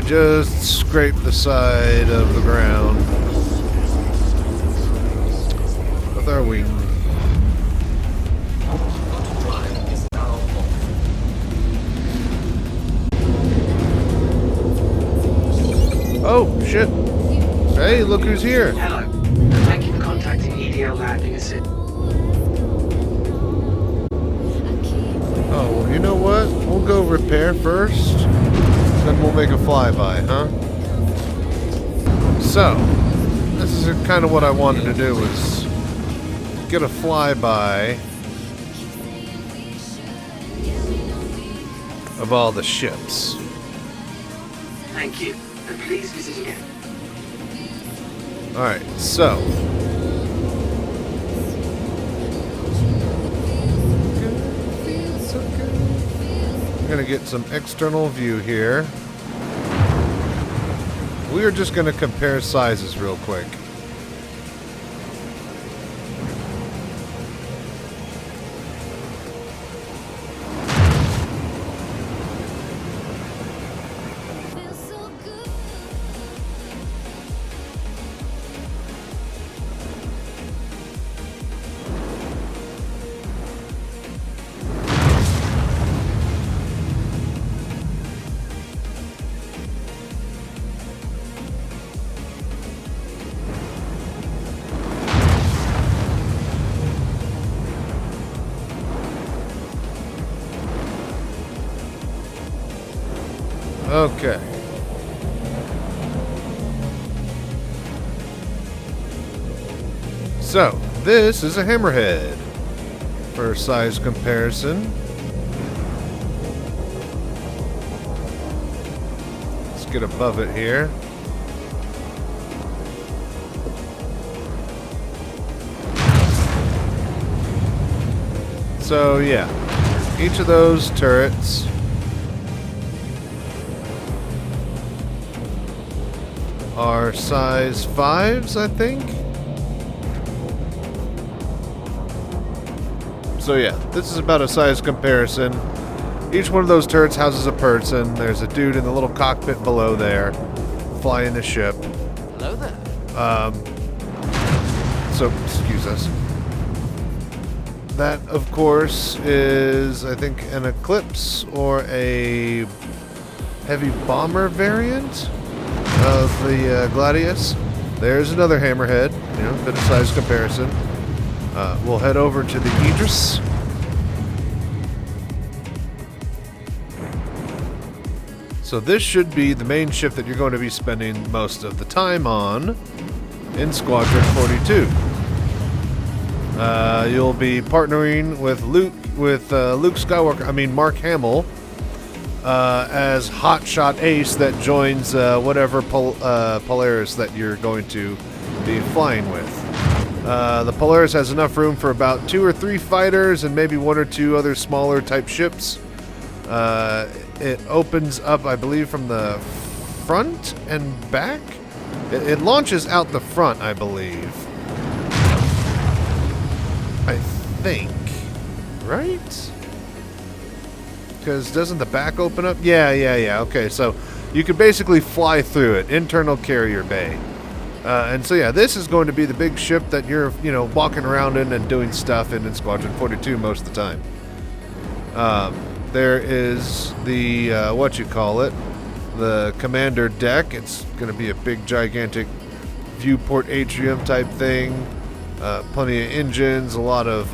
just scrape the side of the ground with our wing. Oh, shit. Hey, look who's here. Hello. Thank you for contacting EDL Landing Assist. Oh, well, you know what? We'll go repair first, then we'll make a flyby, huh? So, this is kind of what I wanted to do, was get a flyby of all the ships. Thank you. And please visit again. Alright, so I'm gonna get some external view here. We are just gonna compare sizes real quick. Okay. So, this is a hammerhead for size comparison. Let's get above it here. So, yeah. Each of those turrets are size 5s, I think. So yeah, this is about a size comparison. Each one of those turrets houses a person. There's a dude in the little cockpit below there, flying the ship. Hello there. So, excuse us. That, of course, is, I think, an Eclipse or a heavy bomber variant of the Gladius. There's another hammerhead, you know, bit of size comparison. We'll head over to the Idris. So this should be the main ship that you're going to be spending most of the time on in Squadron 42. You'll be partnering with Luke Skywalker, Mark Hamill, as Hotshot Ace that joins whatever Polaris that you're going to be flying with. The Polaris has enough room for about 2 or 3 fighters and maybe 1 or 2 other smaller type ships. It opens up, I believe, from the front and back. It launches out the front, I believe. I think. Right? Because doesn't the back open up? Yeah. Okay, so you can basically fly through it. Internal carrier bay. And so yeah, this is going to be the big ship that you're, walking around in and doing stuff in Squadron 42 most of the time. There is the, the commander deck. It's going to be a big, gigantic viewport atrium type thing. Plenty of engines, a lot of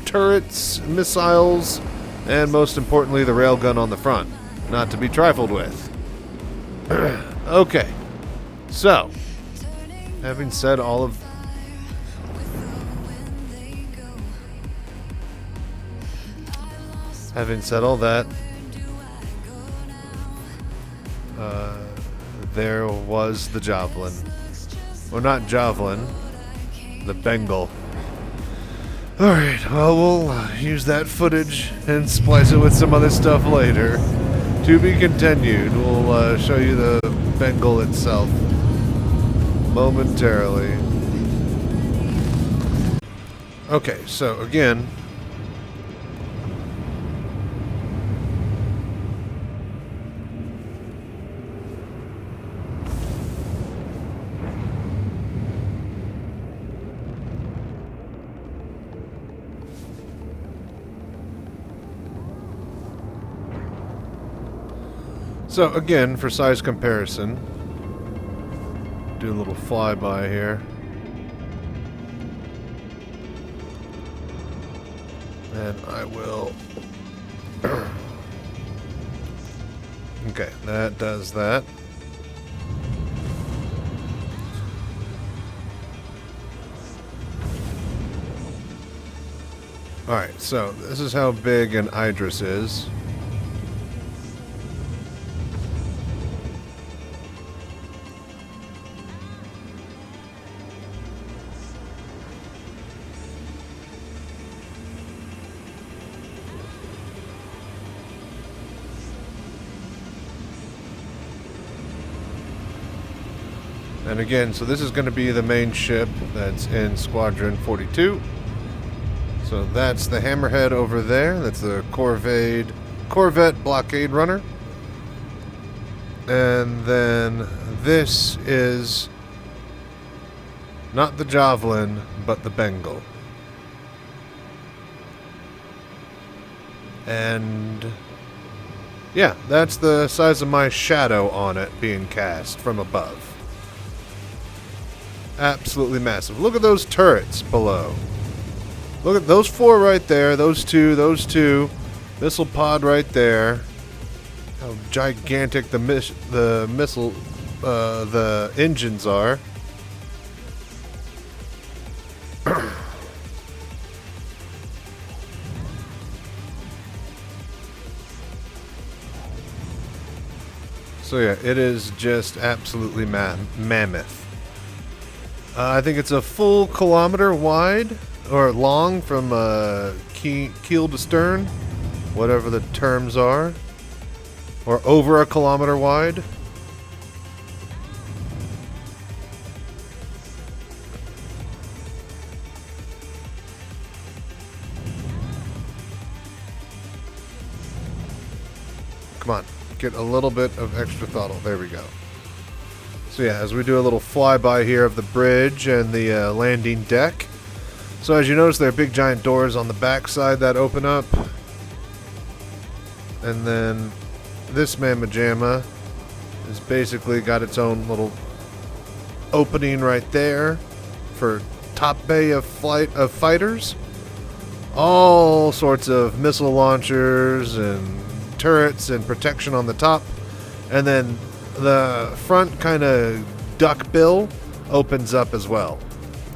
turrets, missiles, and most importantly, the railgun on the front. Not to be trifled with. Okay, so, having said all of that, there was the Javelin. Or not Javelin, the Bengal. Alright, well, we'll use that footage and splice it with some other stuff later. To be continued. We'll show you the Bengal itself momentarily. Okay, so again, So again, for size comparison, do a little flyby here. And I will... Okay, that does that. Alright, so this is how big an Idris is. And again, so this is going to be the main ship that's in Squadron 42. So that's the Hammerhead over there. That's the Corvette blockade runner. And then this is not the Javelin, but the Bengal. And yeah, that's the size of my shadow on it being cast from above. Absolutely massive. Look at those turrets below. Look at those four right there. Those two. Missile pod right there. How gigantic the missile, the engines are. So yeah, it is just absolutely mammoth. I think it's a full kilometer wide, or long from keel to stern, whatever the terms are, or over a kilometer wide. Come on, get a little bit of extra throttle. There we go. So yeah, as we do a little flyby here of the bridge and the landing deck. So as you notice, there are big giant doors on the back side that open up. And then this mamma jamma has basically got its own little opening right there for top bay of fighters. All sorts of missile launchers and turrets and protection on the top. And then the front kind of duck bill opens up as well.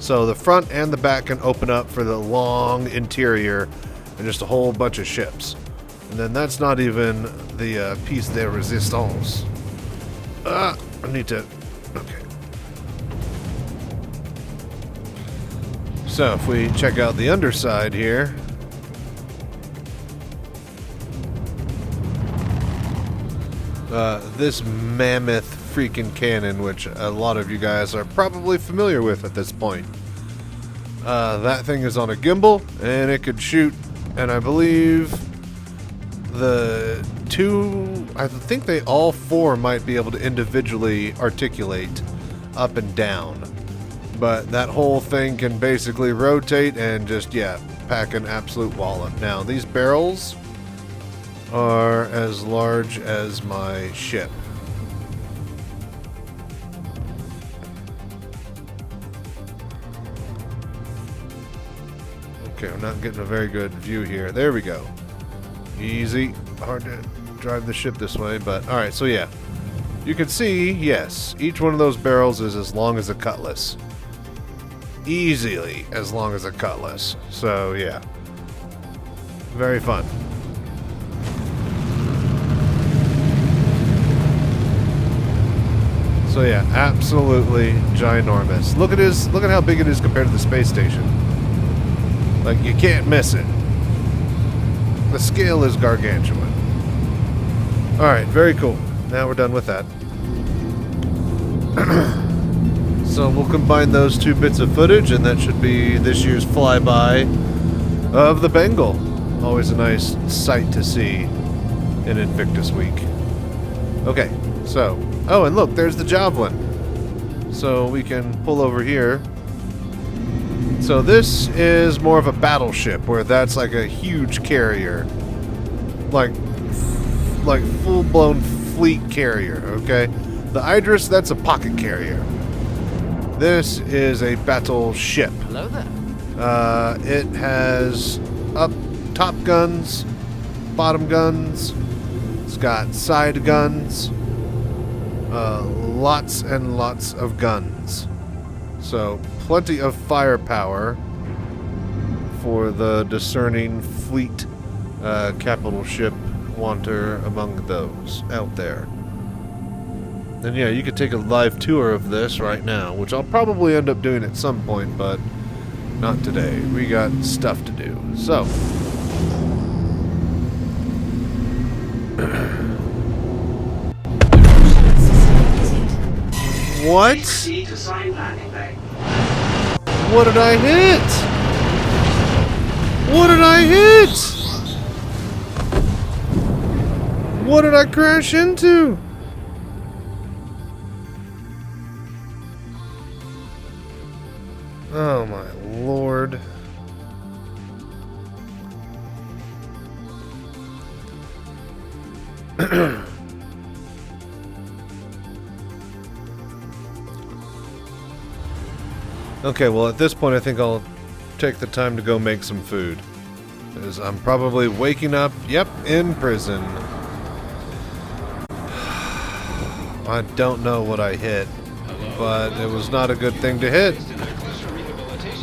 So the front and the back can open up for the long interior and just a whole bunch of ships. And then that's not even the piece de resistance. I need to... Okay. So if we check out the underside here... this mammoth freaking cannon, which a lot of you guys are probably familiar with at this point. That thing is on a gimbal, and it could shoot, and I believe I think they all four might be able to individually articulate up and down. But that whole thing can basically rotate and just, yeah, pack an absolute wallop. Now, these barrels are as large as my ship. Okay, I'm not getting a very good view here. There we go. Easy. Hard to drive the ship this way, but alright, so yeah. You can see, yes, each one of those barrels is as long as a cutlass. Easily as long as a cutlass. So, yeah. Very fun. So yeah, absolutely ginormous. Look at how big it is compared to the space station. Like, you can't miss it. The scale is gargantuan. Alright, very cool. Now we're done with that. So we'll combine those two bits of footage, and that should be this year's flyby of the Bengal. Always a nice sight to see in Invictus Week. Okay, so... Oh, and look, there's the Javelin. So we can pull over here. So this is more of a battleship, where that's like a huge carrier. Like full-blown fleet carrier, okay? The Idris, that's a pocket carrier. This is a battleship. Hello there. It has top guns, bottom guns. It's got side guns. Lots and lots of guns. So, plenty of firepower for the discerning fleet capital ship wanter among those out there. And yeah, you could take a live tour of this right now, which I'll probably end up doing at some point, but not today. We got stuff to do. So. What? What did I hit? What did I hit? What did I crash into? Oh my lord. Okay, well at this point I think I'll take the time to go make some food. Because I'm probably waking up, yep, in prison. I don't know what I hit, but it was not a good thing to hit.